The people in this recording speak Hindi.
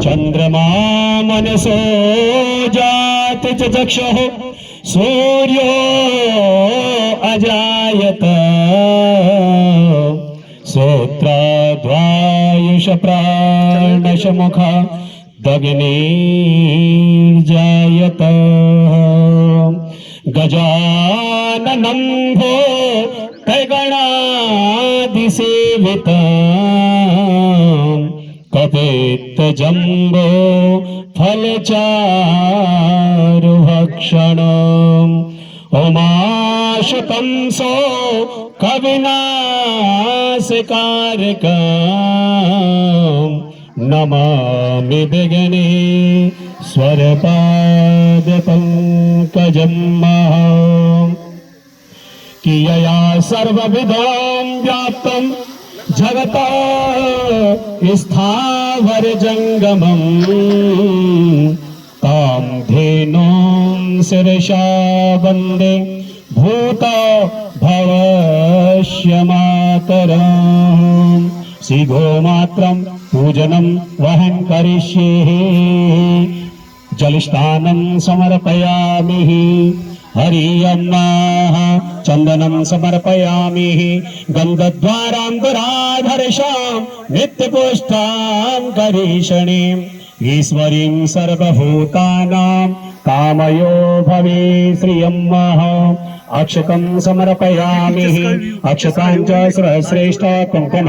चंद्रमा मनसो जात च चक्षुः सूर्यो अजायत श्रोत्राद्वायुष प्राणशमुख दग्निर्जायत गजाननं भो तैगणादिसेवितं कपेत जम्बो फलचारुभक्षणम् उमाशतंसो कविनाशकारकम् नमामि विघ्ने स्वरपादपङ्कजम् कियया सर्वविधं व्याप्तं जगता स्थावर जंगमम् तां धेनुं शिरसा वन्दे भूता भवस्य मातरम् श्रीगोमात्रं पूजनं वहं करिष्ये जलस्नानं समर्पयामि हरियम्नाः चंदनं समर्पयामि गन्धद्वारान्तराधर्षां नित्यपुष्टां करीषणीं ईश्वरीं सर्वभूतानां कामयो भवे श्रियम्मः अक्षतं समर्पयामि अक्षतां च श्रेष्ठ कुङ्कुम